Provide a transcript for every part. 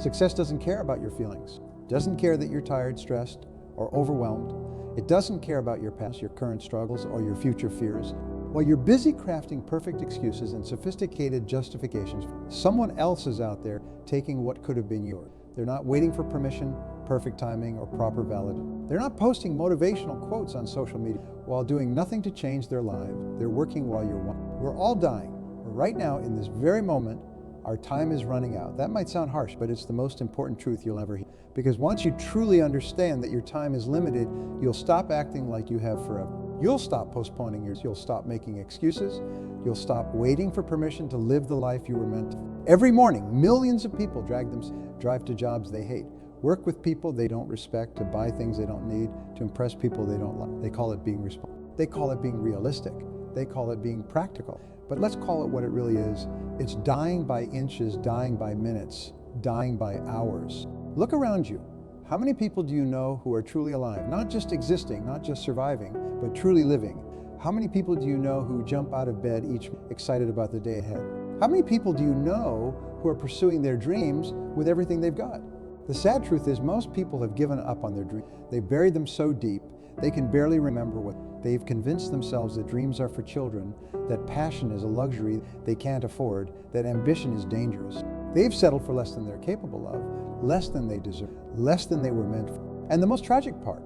Success doesn't care about your feelings. It doesn't care that you're tired, stressed, or overwhelmed. It doesn't care about your past, your current struggles, or your future fears. While you're busy crafting perfect excuses and sophisticated justifications, someone else is out there taking what could have been yours. They're not waiting for permission, perfect timing, or proper validation. They're not posting motivational quotes on social media while doing nothing to change their life. They're working while you're one. We're all dying. Right now, in this very moment, our time is running out. That might sound harsh, but it's the most important truth you'll ever hear. Because once you truly understand that your time is limited, you'll stop acting like you have forever. You'll stop postponing yours. You'll stop making excuses. You'll stop waiting for permission to live the life you were meant to. Every morning, millions of people drive to jobs they hate, work with people they don't respect, to buy things they don't need, to impress people they don't like. They call it being responsible. They call it being realistic. They call it being practical. But let's call it what it really is. It's dying by inches, dying by minutes, dying by hours. Look around you. How many people do you know who are truly alive? Not just existing, not just surviving, but truly living. How many people do you know who jump out of bed each excited about the day ahead? How many people do you know who are pursuing their dreams with everything they've got? The sad truth is most people have given up on their dreams. They've buried them so deep, they can barely remember what. They've convinced themselves that dreams are for children, that passion is a luxury they can't afford, that ambition is dangerous. They've settled for less than they're capable of, less than they deserve, less than they were meant for. And the most tragic part,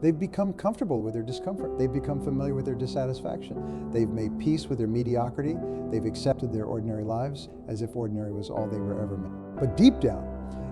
they've become comfortable with their discomfort. They've become familiar with their dissatisfaction. They've made peace with their mediocrity. They've accepted their ordinary lives as if ordinary was all they were ever meant. But deep down,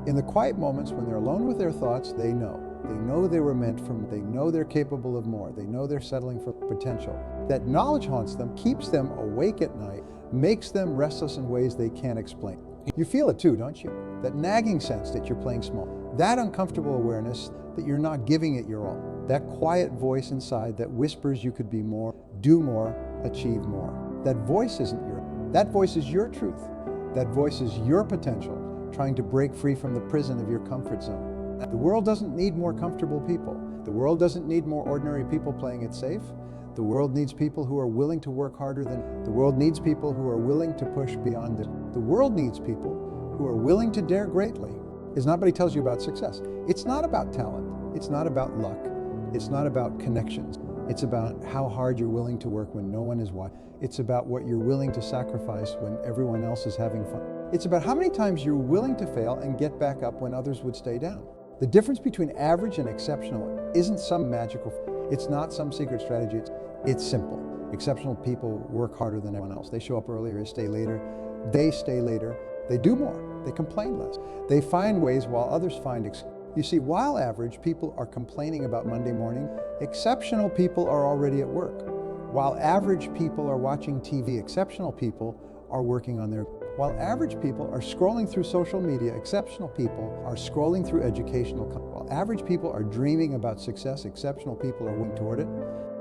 in the quiet moments when they're alone with their thoughts, they know. They know they were meant for, they know they're capable of more. They know they're settling for potential. That knowledge haunts them, keeps them awake at night, makes them restless in ways they can't explain. You feel it too, don't you? That nagging sense that you're playing small. That uncomfortable awareness that you're not giving it your all. That quiet voice inside that whispers you could be more, do more, achieve more. That voice isn't your, that voice is your truth. That voice is your potential, trying to break free from the prison of your comfort zone. The world doesn't need more comfortable people. The world doesn't need more ordinary people playing it safe. The world needs people who are willing to work harder than. The world needs people who are willing to push beyond it. The world needs people who are willing to dare greatly. As nobody tells you about success. It's not about talent. It's not about luck. It's not about connections. It's about how hard you're willing to work when no one is watching. It's about what you're willing to sacrifice when everyone else is having fun. It's about how many times you're willing to fail and get back up when others would stay down. The difference between average and exceptional isn't some magical, it's not some secret strategy, it's simple. Exceptional people work harder than everyone else. They show up earlier, stay later, they do more, they complain less. They find ways while others find excuses. You see, while average people are complaining about Monday morning, exceptional people are already at work. While average people are watching TV, exceptional people are working on their. While average people are scrolling through social media, exceptional people are scrolling through educational content. While average people are dreaming about success, exceptional people are working toward it.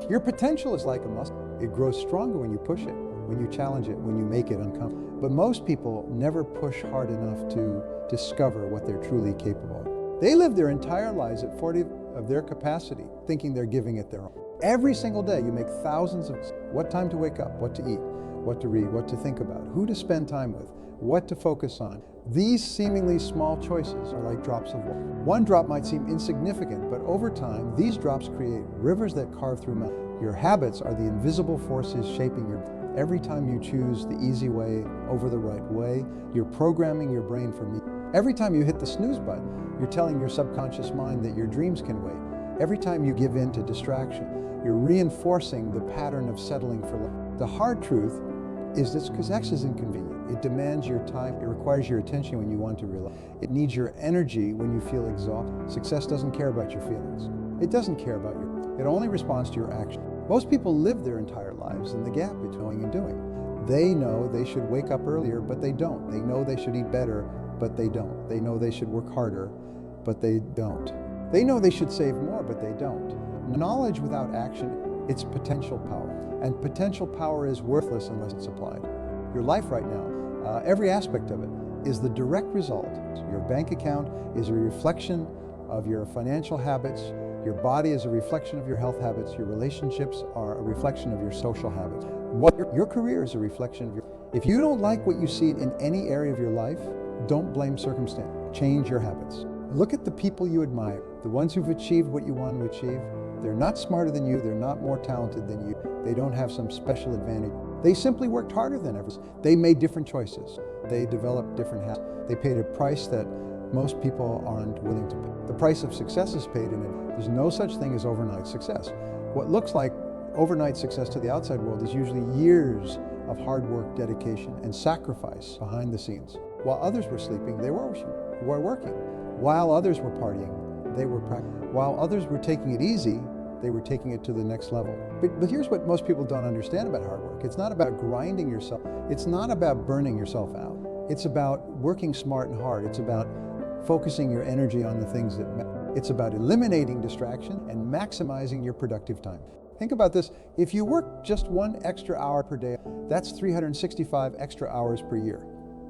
Your potential is like a muscle. It grows stronger when you push it, when you challenge it, when you make it uncomfortable. But most people never push hard enough to discover what they're truly capable of. They live their entire lives at 40 of their capacity, thinking they're giving it their all. Every single day you make thousands of what time to wake up, what to eat, what to read, what to think about, who to spend time with, what to focus on. These seemingly small choices are like drops of water. One drop might seem insignificant, but over time, these drops create rivers that carve through mountains. Your habits are the invisible forces shaping your. Every time you choose the easy way over the right way, you're programming your brain for me. Every time you hit the snooze button, you're telling your subconscious mind that your dreams can wait. Every time you give in to distraction, you're reinforcing the pattern of settling for less. The hard truth is this, because X is inconvenient. It demands your time. It requires your attention when you want to relax. It needs your energy when you feel exhausted. Success doesn't care about your feelings. It doesn't care about your. It only responds to your action. Most people live their entire lives in the gap between knowing and doing. They know they should wake up earlier, but they don't. They know they should eat better, but they don't. They know they should work harder, but they don't. They know they should save more, but they don't. Knowledge without action, it's potential power. And potential power is worthless unless it's applied. Your life right now, every aspect of it, is the direct result. Your bank account is a reflection of your financial habits. Your body is a reflection of your health habits. Your relationships are a reflection of your social habits. Your career is a reflection of your. If you don't like what you see in any area of your life, don't blame circumstance. change your habits. Look at the people you admire, the ones who've achieved what you want to achieve. They're not smarter than you, they're not more talented than you, they don't have some special advantage. They simply worked harder than others. They made different choices. They developed different habits. They paid a price that most people aren't willing to pay. The price of success is paid in it. There's no such thing as overnight success. What looks like overnight success to the outside world is usually years of hard work, dedication, and sacrifice behind the scenes. While others were sleeping, they were working. While others were partying, they were practicing. While others were taking it easy, they were taking it to the next level. But here's what most people don't understand about hard work. It's not about grinding yourself. It's not about burning yourself out. It's about working smart and hard. It's about focusing your energy on the things that matter. It's about eliminating distraction and maximizing your productive time. Think about this. If you work just 1 extra hour per day, that's 365 extra hours per year.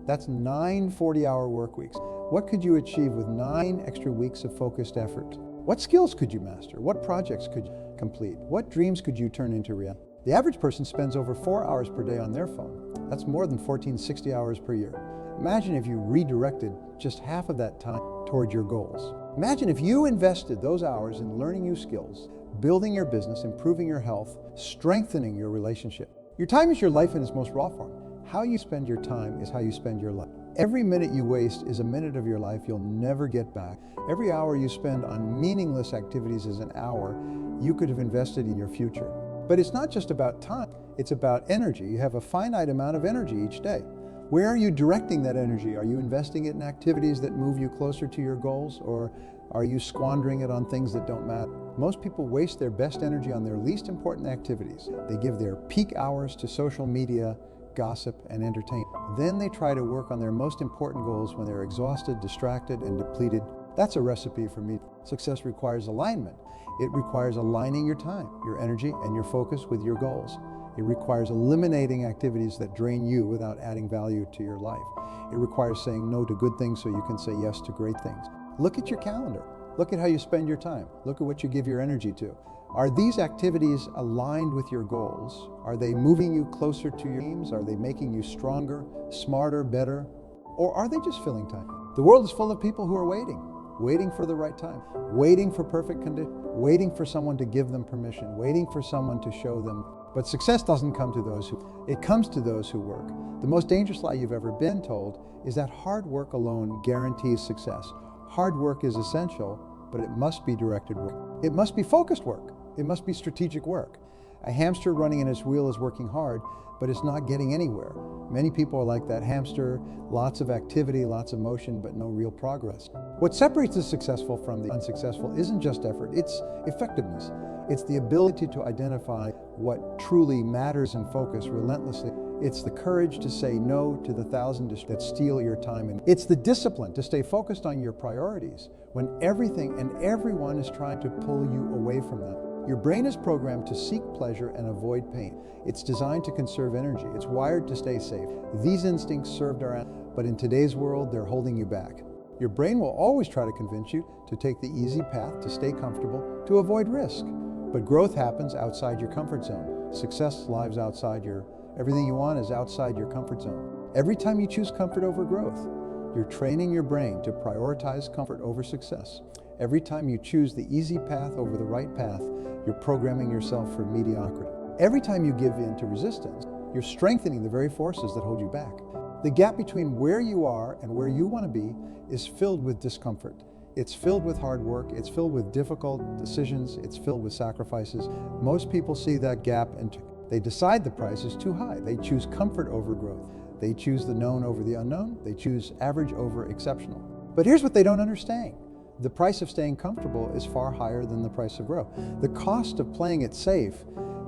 That's 9 40-hour work weeks. What could you achieve with 9 extra weeks of focused effort? What skills could you master? What projects could you complete? What dreams could you turn into reality? The average person spends over 4 hours per day on their phone. That's more than 60 hours per year. Imagine if you redirected just half of that time toward your goals. Imagine if you invested those hours in learning new skills, building your business, improving your health, strengthening your relationship. Your time is your life in its most raw form. How you spend your time is how you spend your life. Every minute you waste is a minute of your life you'll never get back. Every hour you spend on meaningless activities is an hour you could have invested in your future. But it's not just about time, it's about energy. You have a finite amount of energy each day. Where are you directing that energy? Are you investing it in activities that move you closer to your goals, or are you squandering it on things that don't matter? Most people waste their best energy on their least important activities. They give their peak hours to social media, gossip, and entertainment. Then they try to work on their most important goals when they're exhausted, distracted, and depleted. That's a recipe for me. Success requires alignment. It requires aligning your time, your energy, and your focus with your goals. It requires eliminating activities that drain you without adding value to your life. It requires saying no to good things so you can say yes to great things. Look at your calendar. Look at how you spend your time. Look at what you give your energy to. Are these activities aligned with your goals? Are they moving you closer to your dreams? Are they making you stronger, smarter, better? Or are they just filling time? The world is full of people who are waiting for the right time, waiting for perfect conditions, waiting for someone to give them permission, waiting for someone to show them. But success doesn't come to those it comes to those who work. The most dangerous lie you've ever been told is that hard work alone guarantees success. Hard work is essential, but it must be directed work. It must be focused work. It must be strategic work. A hamster running in its wheel is working hard, but it's not getting anywhere. Many people are like that hamster, lots of activity, lots of motion, but no real progress. What separates the successful from the unsuccessful isn't just effort, it's effectiveness. It's the ability to identify what truly matters and focus relentlessly. It's the courage to say no to the 1,000 that steal your time. And it's the discipline to stay focused on your priorities when everything and everyone is trying to pull you away from them. Your brain is programmed to seek pleasure and avoid pain. It's designed to conserve energy. It's wired to stay safe. These instincts served our ancestors, but in today's world, they're holding you back. Your brain will always try to convince you to take the easy path, to stay comfortable, to avoid risk. But growth happens outside your comfort zone. Success lies outside everything you want is outside your comfort zone. Every time you choose comfort over growth, you're training your brain to prioritize comfort over success. Every time you choose the easy path over the right path, you're programming yourself for mediocrity. Every time you give in to resistance, you're strengthening the very forces that hold you back. The gap between where you are and where you want to be is filled with discomfort. It's filled with hard work, it's filled with difficult decisions, it's filled with sacrifices. Most people see that gap and they decide the price is too high. They choose comfort over growth. They choose the known over the unknown. They choose average over exceptional. But here's what they don't understand. The price of staying comfortable is far higher than the price of growth. The cost of playing it safe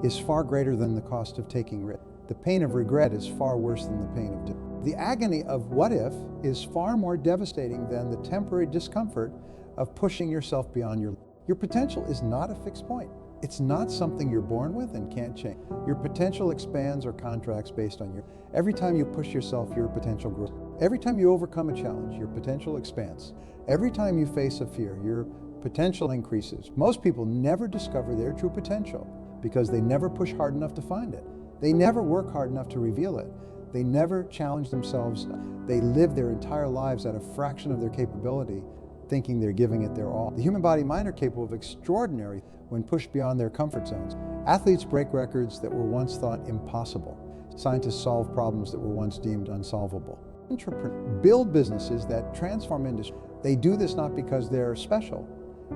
is far greater than the cost of taking risk. The pain of regret is far worse than the pain of doubt. The agony of what if is far more devastating than the temporary discomfort of pushing yourself beyond your potential is not a fixed point. It's not something you're born with and can't change. Your potential expands or contracts based on every time you push yourself, your potential grows. Every time you overcome a challenge, your potential expands. Every time you face a fear, your potential increases. Most people never discover their true potential because they never push hard enough to find it. They never work hard enough to reveal it. They never challenge themselves. They live their entire lives at a fraction of their capability, thinking they're giving it their all. The human body and mind are capable of extraordinary when pushed beyond their comfort zones. Athletes break records that were once thought impossible. Scientists solve problems that were once deemed unsolvable. Entrepreneurs build businesses that transform industry. They do this not because they're special,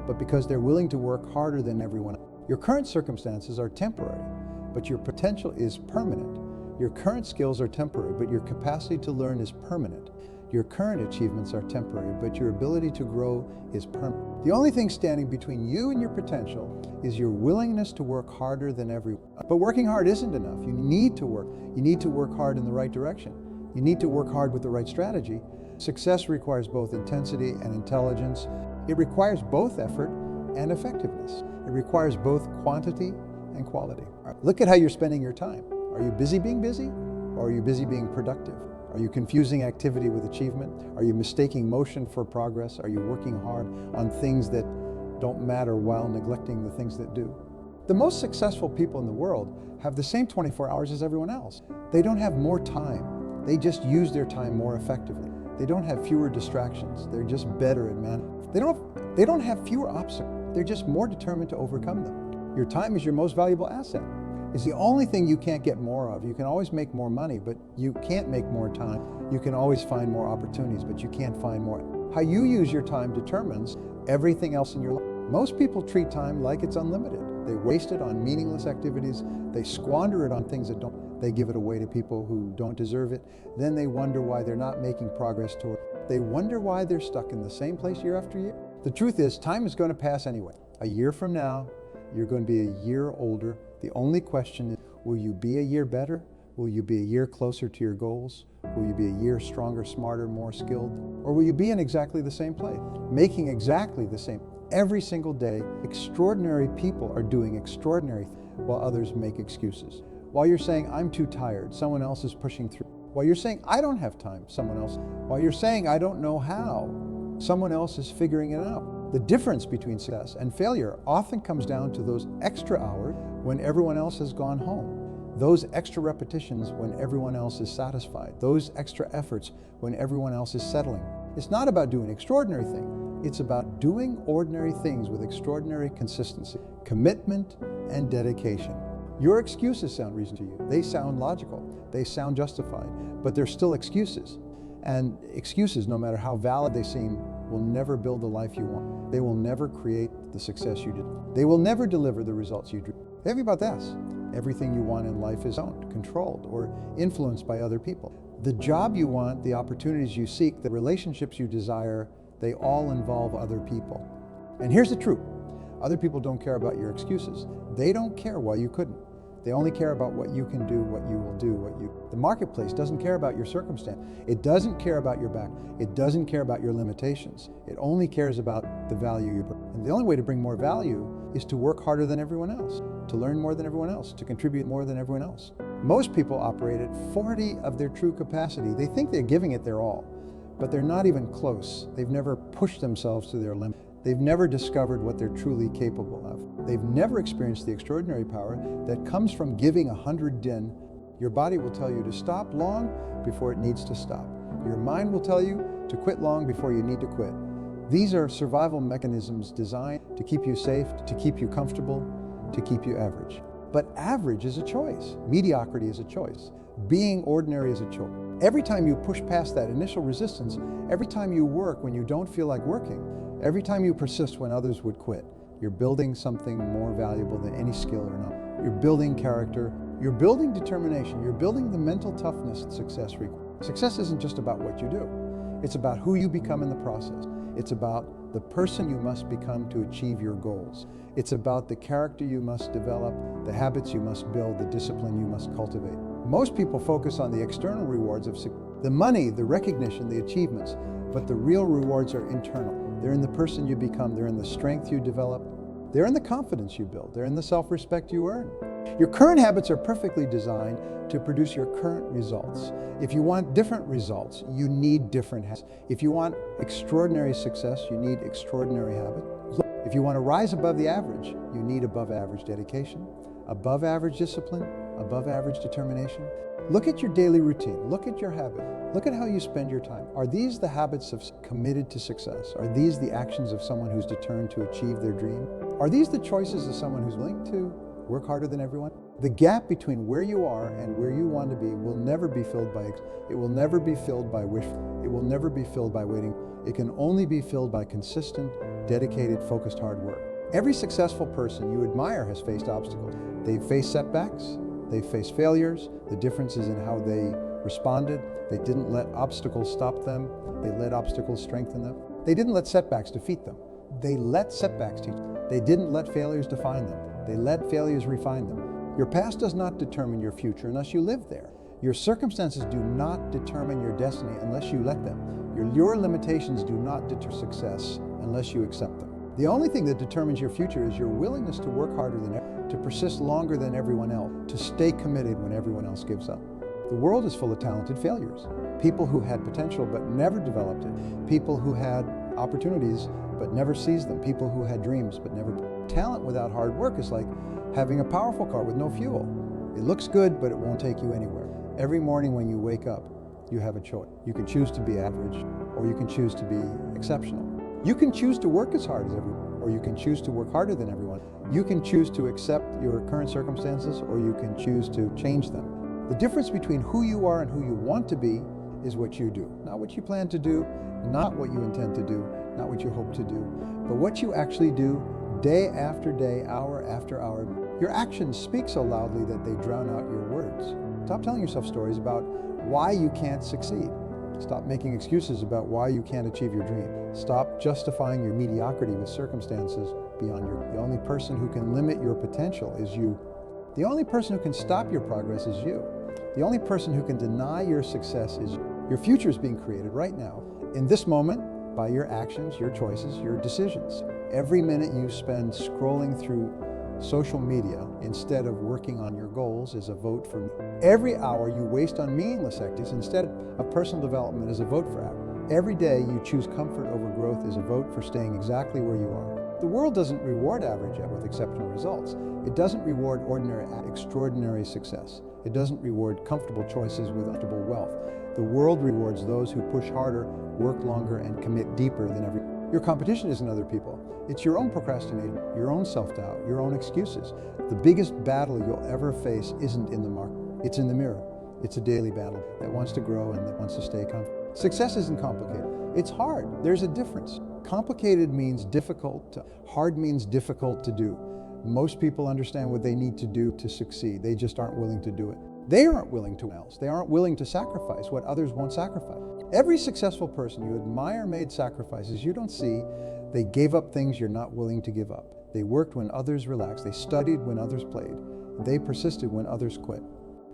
but because they're willing to work harder than everyone else. Your current circumstances are temporary, but your potential is permanent. Your current skills are temporary, but your capacity to learn is permanent. Your current achievements are temporary, but your ability to grow is permanent. The only thing standing between you and your potential is your willingness to work harder than everyone. But working hard isn't enough. You need to work. You need to work hard in the right direction. You need to work hard with the right strategy. Success requires both intensity and intelligence. It requires both effort and effectiveness. It requires both quantity and quality. Look at how you're spending your time. Are you busy being busy, or are you busy being productive? Are you confusing activity with achievement? Are you mistaking motion for progress? Are you working hard on things that don't matter while neglecting the things that do? The most successful people in the world have the same 24 hours as everyone else. They don't have more time. They just use their time more effectively. They don't have fewer distractions. They're just better at managing. They don't have fewer obstacles. They're just more determined to overcome them. Your time is your most valuable asset. It's the only thing you can't get more of. You can always make more money, but you can't make more time. You can always find more opportunities, but you can't find more. How you use your time determines everything else in your life. Most people treat time like it's unlimited. They waste it on meaningless activities. They squander it on things that don't. They give it away to people who don't deserve it. Then they wonder why they're not making progress toward it. They wonder why they're stuck in the same place year after year. The truth is, time is going to pass anyway. A year from now, you're going to be a year older. The only question is, will you be a year better? Will you be a year closer to your goals? Will you be a year stronger, smarter, more skilled? Or will you be in exactly the same place, making exactly the same? Every single day, extraordinary people are doing extraordinary things while others make excuses. While you're saying, I'm too tired, someone else is pushing through. While you're saying, I don't have time, someone else. While you're saying, I don't know how, someone else is figuring it out. The difference between success and failure often comes down to those extra hours when everyone else has gone home, those extra repetitions when everyone else is satisfied, those extra efforts when everyone else is settling. It's not about doing an extraordinary thing. It's about doing ordinary things with extraordinary consistency, commitment, and dedication. Your excuses sound reasonable to you. They sound logical. They sound justified, but they're still excuses. And excuses, no matter how valid they seem, will never build the life you want. They will never create the success you did. They will never deliver the results you dream. Think about this. Everything you want in life is owned, controlled, or influenced by other people. The job you want, the opportunities you seek, the relationships you desire, they all involve other people. And here's the truth. Other people don't care about your excuses. They don't care why you couldn't. They only care about what you can do, what you will do, The marketplace doesn't care about your circumstance. It doesn't care about your back. It doesn't care about your limitations. It only cares about the value you bring. And the only way to bring more value is to work harder than everyone else, to learn more than everyone else, to contribute more than everyone else. Most people operate at 40 of their true capacity. They think they're giving it their all, but they're not even close. They've never pushed themselves to their limit. They've never discovered what they're truly capable of. They've never experienced the extraordinary power that comes from giving 100 din. Your body will tell you to stop long before it needs to stop. Your mind will tell you to quit long before you need to quit. These are survival mechanisms designed to keep you safe, to keep you comfortable, to keep you average. But average is a choice. Mediocrity is a choice. Being ordinary is a choice. Every time you push past that initial resistance, every time you work when you don't feel like working, every time you persist when others would quit, you're building something more valuable than any skill or knowledge. You're building character, you're building determination, you're building the mental toughness that success requires. Success isn't just about what you do. It's about who you become in the process. It's about the person you must become to achieve your goals. It's about the character you must develop, the habits you must build, the discipline you must cultivate. Most people focus on the external rewards of success, the money, the recognition, the achievements, but the real rewards are internal. They're in the person you become. They're in the strength you develop. They're in the confidence you build. They're in the self-respect you earn. Your current habits are perfectly designed to produce your current results. If you want different results, you need different habits. If you want extraordinary success, you need extraordinary habits. If you want to rise above the average, you need above average dedication, above average discipline, above average determination. Look at your daily routine. Look at your habit. Look at how you spend your time. Are these the habits of committed to success? Are these the actions of someone who's determined to achieve their dream? Are these the choices of someone who's willing to work harder than everyone? The gap between where you are and where you want to be will never be filled by it will never be filled by wish. It will never be filled by waiting. It can only be filled by consistent, dedicated, focused hard work. Every successful person you admire has faced obstacles. They've faced setbacks. They've faced failures. The difference is in how they responded. They didn't let obstacles stop them. They let obstacles strengthen them. They didn't let setbacks defeat them. They let setbacks teach them. They didn't let failures define them. They let failures refine them. Your past does not determine your future unless you live there. Your circumstances do not determine your destiny unless you let them. Your limitations do not deter success unless you accept them. The only thing that determines your future is your willingness to work harder than ever, to persist longer than everyone else, to stay committed when everyone else gives up. The world is full of talented failures. People who had potential but never developed it. People who had opportunities but never seized them. People who had dreams but never. Talent without hard work is like having a powerful car with no fuel. It looks good, but it won't take you anywhere. Every morning when you wake up, you have a choice. You can choose to be average, or you can choose to be exceptional. You can choose to work as hard as everyone, or you can choose to work harder than everyone. You can choose to accept your current circumstances, or you can choose to change them. The difference between who you are and who you want to be is what you do. Not what you plan to do, not what you intend to do, not what you hope to do, but what you actually do day after day, hour after hour. Your actions speak so loudly that they drown out your words. Stop telling yourself stories about why you can't succeed. Stop making excuses about why you can't achieve your dream. Stop justifying your mediocrity with circumstances beyond you. The only person who can limit your potential is you. The only person who can stop your progress is you. The only person who can deny your success is you. Your future is being created right now, in this moment, by your actions, your choices, your decisions. Every minute you spend scrolling through social media instead of working on your goals is a vote for me. Every hour you waste on meaningless activities instead of personal development is a vote for hour. Every day you choose comfort over growth is a vote for staying exactly where you are. The world doesn't reward average with exceptional results. It doesn't reward ordinary extraordinary success. It doesn't reward comfortable choices with comfortable wealth. The world rewards those who push harder, work longer, and commit deeper than ever. Your competition isn't other people. It's your own procrastination, your own self-doubt, your own excuses. The biggest battle you'll ever face isn't in the market. It's in the mirror. It's a daily battle that wants to grow and that wants to stay comfortable. Success isn't complicated. It's hard. There's a difference. Complicated means difficult. Hard means difficult to do. Most people understand what they need to do to succeed. They just aren't willing to do it. They aren't willing to else. They aren't willing to sacrifice what others won't sacrifice. Every successful person you admire made sacrifices you don't see. They gave up things you're not willing to give up. They worked when others relaxed. They studied when others played. They persisted when others quit.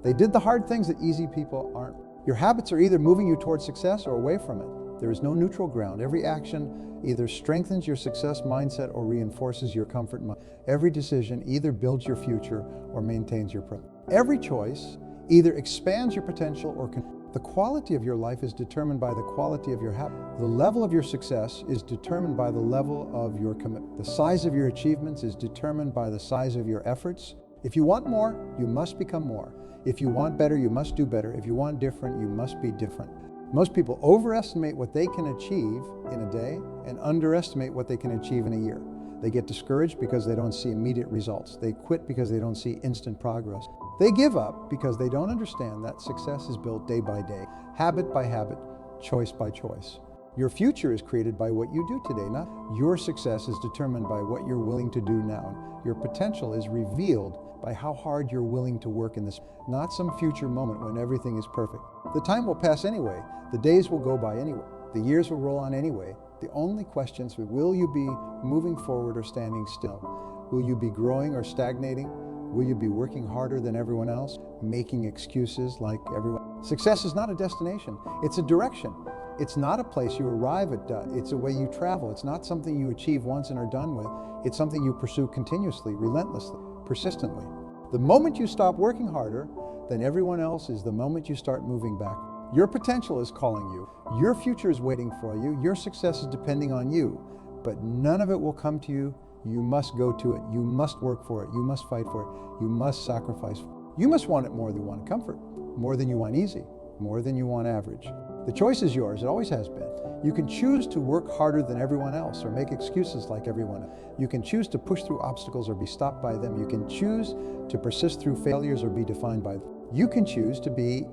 They did the hard things that easy people aren't. Your habits are either moving you towards success or away from it. There is no neutral ground. Every action either strengthens your success mindset or reinforces your comfort mind. Every decision either builds your future or maintains your present. Every choice either expands your potential or the quality of your life is determined by the quality of your habit. The level of your success is determined by the level of your commitment. The size of your achievements is determined by the size of your efforts. If you want more, you must become more. If you want better, you must do better. If you want different, you must be different. Most people overestimate what they can achieve in a day and underestimate what they can achieve in a year. They get discouraged because they don't see immediate results. They quit because they don't see instant progress. They give up because they don't understand that success is built day by day, habit by habit, choice by choice. Your future is created by what you do today, not your success is determined by what you're willing to do now. Your potential is revealed by how hard you're willing to work in this, not some future moment when everything is perfect. The time will pass anyway. The days will go by anyway. The years will roll on anyway. The only questions are, will you be moving forward or standing still? Will you be growing or stagnating? Will you be working harder than everyone else, making excuses like everyone? Success is not a destination, it's a direction. It's not a place you arrive at, it's a way you travel. It's not something you achieve once and are done with. It's something you pursue continuously, relentlessly, persistently. The moment you stop working harder than everyone else is the moment you start moving back. Your potential is calling you. Your future is waiting for you. Your success is depending on you. But none of it will come to you. You must go to it. You must work for it. You must fight for it. You must sacrifice. You must want it more than you want comfort. more than you want easy, more than you want average. The choice is yours, it always has been. You can choose to work harder than everyone else or make excuses like everyone else. You can choose to push through obstacles or be stopped by them. You can choose to persist through failures or be defined by them. You can choose to be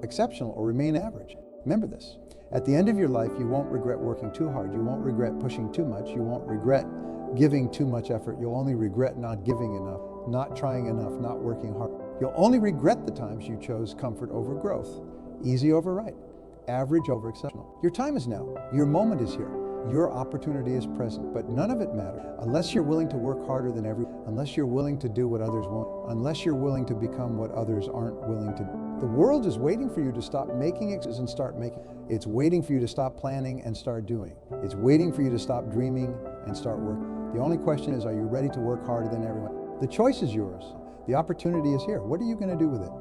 exceptional or remain average. Remember this. At the end of your life, you won't regret working too hard. You won't regret pushing too much. You won't regret giving too much effort. You'll only regret not giving enough, not trying enough, not working hard. You'll only regret the times you chose comfort over growth, easy over right, average over exceptional. Your time is now. Your moment is here. Your opportunity is present, but none of it matters unless you're willing to work harder than everyone, unless you're willing to do what others won't, unless you're willing to become what others aren't willing to do. The world is waiting for you to stop making excuses and start making. It's waiting for you to stop planning and start doing. It's waiting for you to stop dreaming and start working. The only question is, are you ready to work harder than everyone? The choice is yours. The opportunity is here. What are you going to do with it?